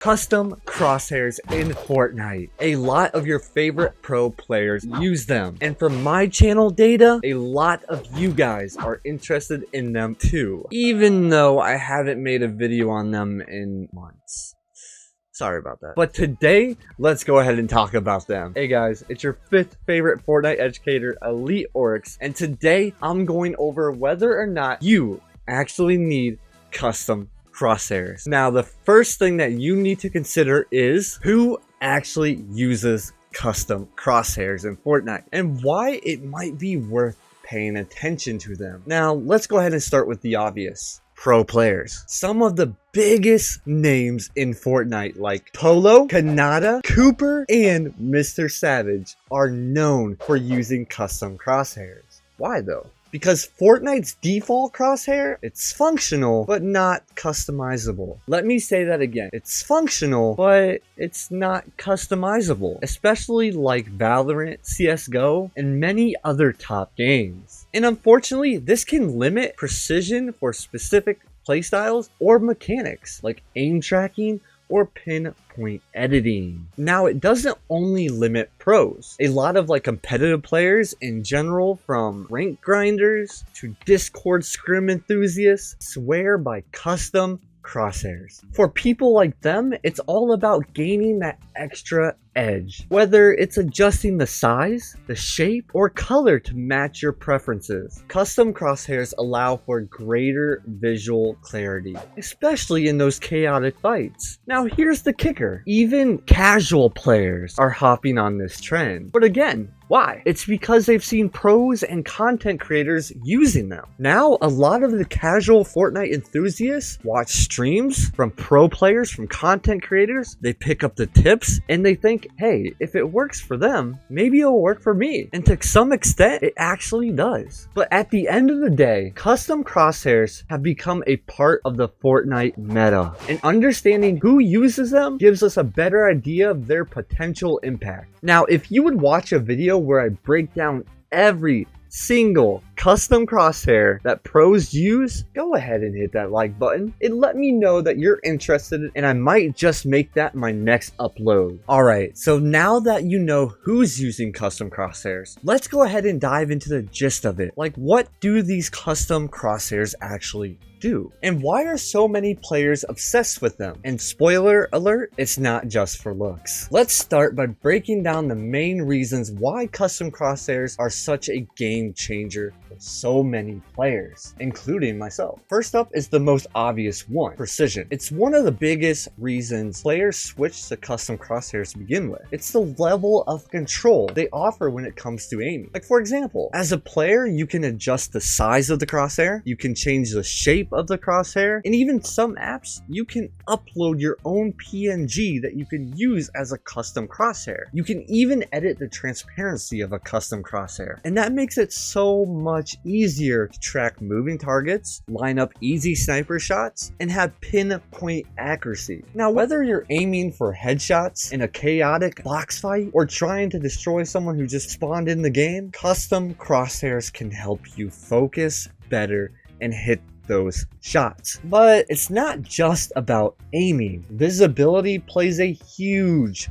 Custom crosshairs in Fortnite. A lot of your favorite pro players use them. And from my channel data, a lot of you guys are interested in them too. Even though I haven't made a video on them in months. Sorry about that. But today, let's go ahead and talk about them. Hey guys, it's your 5th favorite Fortnite educator, EliteOryx. And today, I'm going over whether or not you actually need custom crosshairs. Now, the first thing that you need to consider is who actually uses custom crosshairs in Fortnite and why it might be worth paying attention to them. Now, let's go ahead and start with the obvious. Pro players. Some of the biggest names in Fortnite like Pollo, Khanada, Cooper, and MrSavage are known for using custom crosshairs. Why though? Because Fortnite's default crosshair, it's functional, but not customizable. Let me say that again. It's functional, but it's not customizable, especially like Valorant, CSGO, and many other top games. And unfortunately, this can limit precision for specific playstyles or mechanics like aim tracking or pinpoint editing. Now, it doesn't only limit pros. A lot of competitive players in general, from rank grinders to Discord scrim enthusiasts, swear by custom crosshairs. For people like them, it's all about gaining that extra edge. Whether it's adjusting the size, the shape, or color to match your preferences. Custom crosshairs allow for greater visual clarity, especially in those chaotic fights. Now here's the kicker. Even casual players are hopping on this trend. But again, why? It's because they've seen pros and content creators using them. Now, a lot of the casual Fortnite enthusiasts watch streams from pro players, from content creators. They pick up the tips and they think, hey, if it works for them, maybe it'll work for me. And to some extent, it actually does. But at the end of the day, custom crosshairs have become a part of the Fortnite meta. And understanding who uses them gives us a better idea of their potential impact. Now, if you would watch a video where I break down every single custom crosshair that pros use, go ahead and hit that like button and let me know that you're interested, and I might just make that my next upload. Alright, so now that you know who's using custom crosshairs, let's go ahead and dive into the gist of it. Like, what do these custom crosshairs actually do? And why are so many players obsessed with them? And spoiler alert, it's not just for looks. Let's start by breaking down the main reasons why custom crosshairs are such a game changer for so many players, including myself. First up is the most obvious one, precision. It's one of the biggest reasons players switch to custom crosshairs to begin with. It's the level of control they offer when it comes to aiming. Like, for example, as a player, you can adjust the size of the crosshair, you can change the shape of the crosshair, and even some apps, you can upload your own PNG that you can use as a custom crosshair. You can even edit the transparency of a custom crosshair, and that makes it so much easier to track moving targets, line up easy sniper shots, and have pinpoint accuracy. Now, whether you're aiming for headshots in a chaotic box fight or trying to destroy someone who just spawned in the game, custom crosshairs can help you focus better and hit those shots. But it's not just about aiming. Visibility plays a huge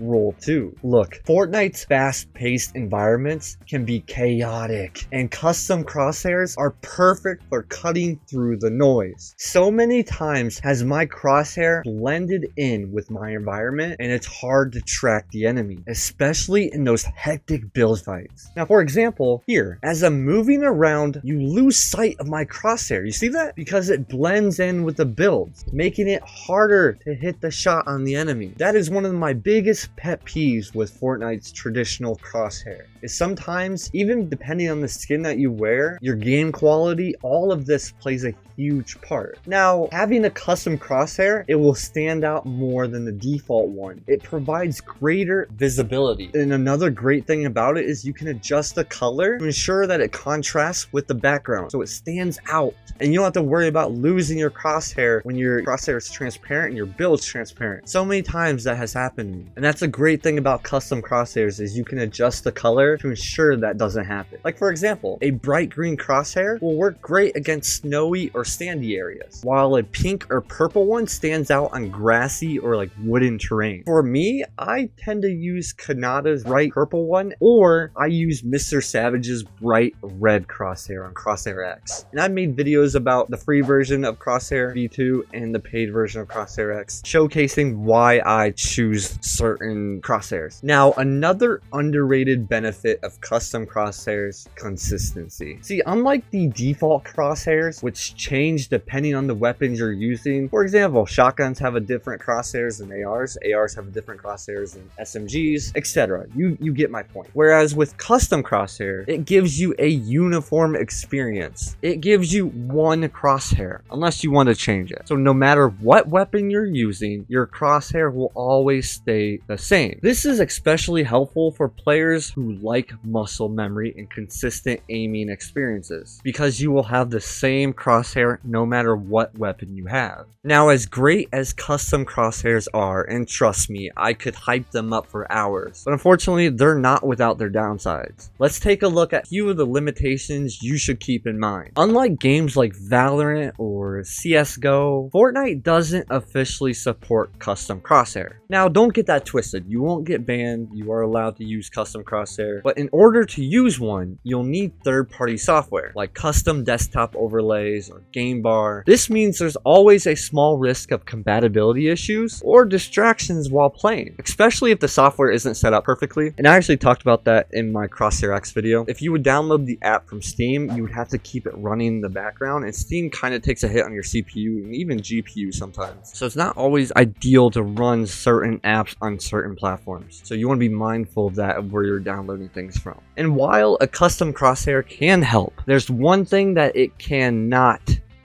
role too. Look, Fortnite's fast-paced environments can be chaotic, and custom crosshairs are perfect for cutting through the noise. So many times has my crosshair blended in with my environment, and it's hard to track the enemy, especially in those hectic build fights. Now, for example, here, as I'm moving around, you lose sight of my crosshair. You see that? Because it blends in with the builds, making it harder to hit the shot on the enemy. That is one of my biggest pet peeves with Fortnite's traditional crosshair. Is sometimes, even depending on the skin that you wear, your game quality, all of this plays a huge part. Now, having a custom crosshair, it will stand out more than the default one. It provides greater visibility. And another great thing about it is you can adjust the color to ensure that it contrasts with the background, so it stands out. And you don't have to worry about losing your crosshair when your crosshair is transparent and your build's transparent. So many times that has happened to me. And that's a great thing about custom crosshairs is you can adjust the color to ensure that doesn't happen. Like for example, a bright green crosshair will work great against snowy or sandy areas, while a pink or purple one stands out on grassy or like wooden terrain. For me, I tend to use Khanada's bright purple one, or I use MrSavage's bright red crosshair on Crosshair X. And I've made videos about the free version of Crosshair V2 and the paid version of Crosshair X, showcasing why I choose certain crosshairs. Now, another underrated benefit of custom crosshairs: consistency. See, unlike the default crosshairs, which change depending on the weapons you're using, for example, shotguns have a different crosshairs than ARs, ARs have a different crosshairs than SMGs, etc. You get my point. Whereas with custom crosshair, it gives you a uniform experience. It gives you one crosshair, unless you want to change it. So no matter what weapon you're using, your crosshair will always stay the same. This is especially helpful for players who like muscle memory and consistent aiming experiences, because you will have the same crosshair no matter what weapon you have. Now, as great as custom crosshairs are, and trust me, I could hype them up for hours, but unfortunately they're not without their downsides. Let's take a look at a few of the limitations you should keep in mind. Unlike games like Valorant or CSGO, Fortnite doesn't officially support custom crosshair. Now, don't get that twisted. You won't get banned. You are allowed to use custom crosshair, but in order to use one, you'll need third-party software like custom desktop overlays or game bar. This means there's always a small risk of compatibility issues or distractions while playing, especially if the software isn't set up perfectly. And I actually talked about that in my Crosshair X video. If you would download the app from Steam, you would have to keep it running in the background, and Steam kind of takes a hit on your CPU and even GPU sometimes. So it's not always ideal to run certain apps on certain platforms. So you want to be mindful of that, of where you're downloading things from. And while a custom crosshair can help, there's one thing that it cannot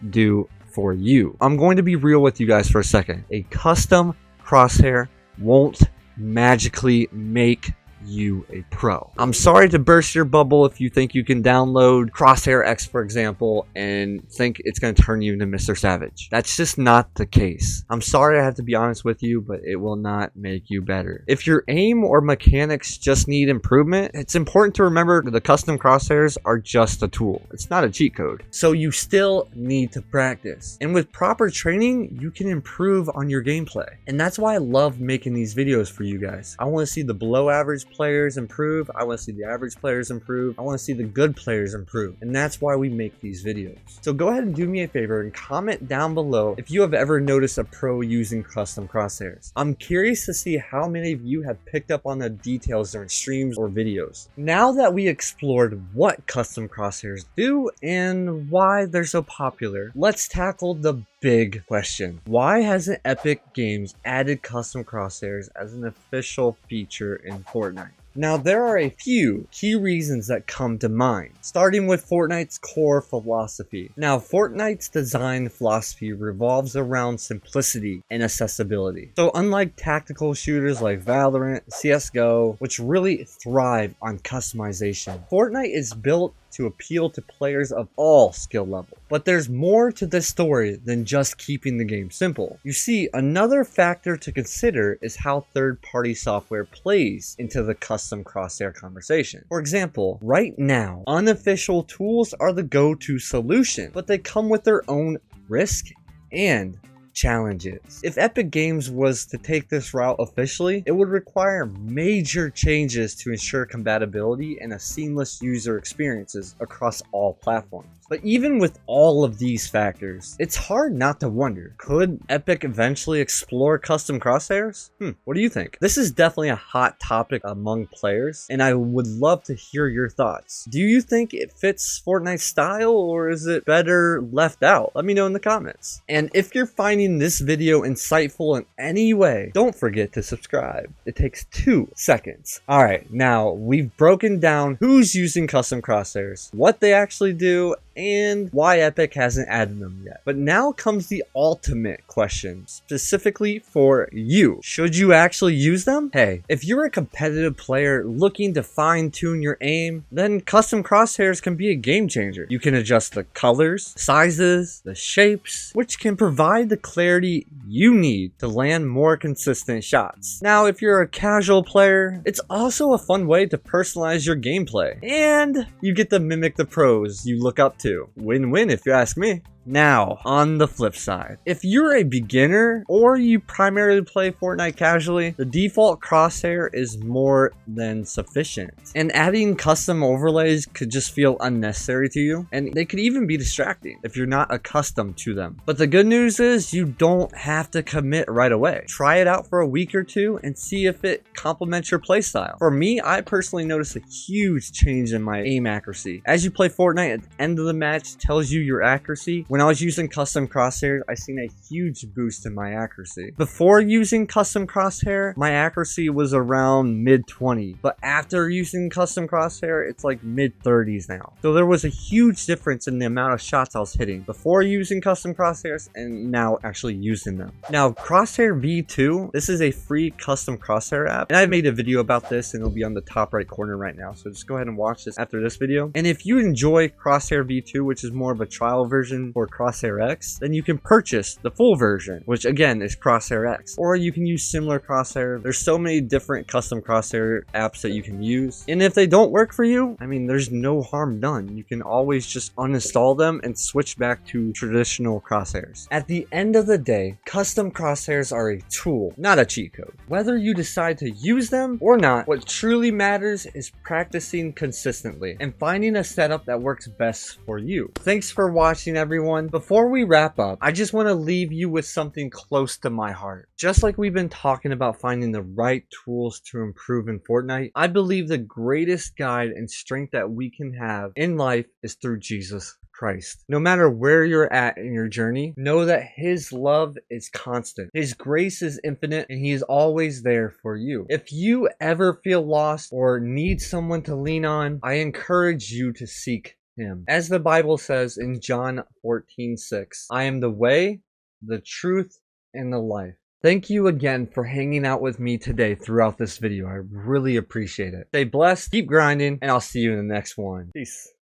do for you. I'm going to be real with you guys for a second. A custom crosshair won't magically make you a pro. I'm sorry to burst your bubble if you think you can download Crosshair X, for example, and think it's going to turn you into MrSavage. That's just not the case. I'm sorry I have to be honest with you, but it will not make you better. If your aim or mechanics just need improvement, it's important to remember that the custom crosshairs are just a tool. It's not a cheat code. So you still need to practice. And with proper training, you can improve on your gameplay. And that's why I love making these videos for you guys. I want to see the below average players improve. I want to see the average players improve. I want to see the good players improve. And that's why we make these videos. So go ahead and do me a favor and comment down below if you have ever noticed a pro using custom crosshairs. I'm curious to see how many of you have picked up on the details during streams or videos. Now that we explored what custom crosshairs do and why they're so popular, let's tackle the big question. Why hasn't Epic Games added custom crosshairs as an official feature in Fortnite? Now, there are a few key reasons that come to mind, starting with Fortnite's core philosophy. Now, Fortnite's design philosophy revolves around simplicity and accessibility. So unlike tactical shooters like Valorant, CSGO, which really thrive on customization, Fortnite is built to appeal to players of all skill levels. But there's more to this story than just keeping the game simple. You see, another factor to consider is how third-party software plays into the custom crosshair conversation. For example, right now, unofficial tools are the go-to solution, but they come with their own risk and challenges. If Epic Games was to take this route officially, it would require major changes to ensure compatibility and a seamless user experiences across all platforms. But even with all of these factors, it's hard not to wonder, could Epic eventually explore custom crosshairs? What do you think? This is definitely a hot topic among players, and I would love to hear your thoughts. Do you think it fits Fortnite's style, or is it better left out? Let me know in the comments. And if you're finding this video insightful in any way, don't forget to subscribe. It takes 2 seconds. Alright, now we've broken down who's using custom crosshairs, what they actually do, and why Epic hasn't added them yet. But now comes the ultimate question, specifically for you. Should you actually use them? Hey, if you're a competitive player looking to fine-tune your aim, then custom crosshairs can be a game changer. You can adjust the colors, sizes, the shapes, which can provide the clarity you need to land more consistent shots. Now, if you're a casual player, it's also a fun way to personalize your gameplay, and you get to mimic the pros you look up to. Win-win if you ask me. Now, on the flip side, if you're a beginner or you primarily play Fortnite casually, the default crosshair is more than sufficient. And adding custom overlays could just feel unnecessary to you, and they could even be distracting if you're not accustomed to them. But the good news is you don't have to commit right away. Try it out for a week or two and see if it complements your playstyle. For me, I personally noticed a huge change in my aim accuracy. As you play Fortnite, at the end of the match tells you your accuracy. When I was using custom crosshairs, I seen a huge boost in my accuracy. Before using custom crosshair, my accuracy was around mid-20, but after using custom crosshair, it's like mid-30s now. So there was a huge difference in the amount of shots I was hitting before using custom crosshairs and now actually using them. Now, Crosshair V2, this is a free custom crosshair app, and I made a video about this and it'll be on the top right corner right now, so just go ahead and watch this after this video. And if you enjoy Crosshair V2, which is more of a trial version for Crosshair X, then you can purchase the full version, which again is Crosshair X, or you can use similar crosshair. There's so many different custom crosshair apps that you can use, and if they don't work for you, I mean, there's no harm done. You can always just uninstall them and switch back to traditional crosshairs. At the end of the day, custom crosshairs are a tool, not a cheat code. Whether you decide to use them or not, what truly matters is practicing consistently and finding a setup that works best for you. Thanks for watching, everyone. Before we wrap up, I just want to leave you with something close to my heart. Just like we've been talking about finding the right tools to improve in Fortnite, I believe the greatest guide and strength that we can have in life is through Jesus Christ. No matter where you're at in your journey, know that His love is constant. His grace is infinite, and He is always there for you. If you ever feel lost or need someone to lean on, I encourage you to seek Him. As the Bible says in John 14:6, I am the way, the truth, and the life. Thank you again for hanging out with me today throughout this video. I really appreciate it. Stay blessed, keep grinding, and I'll see you in the next one. Peace.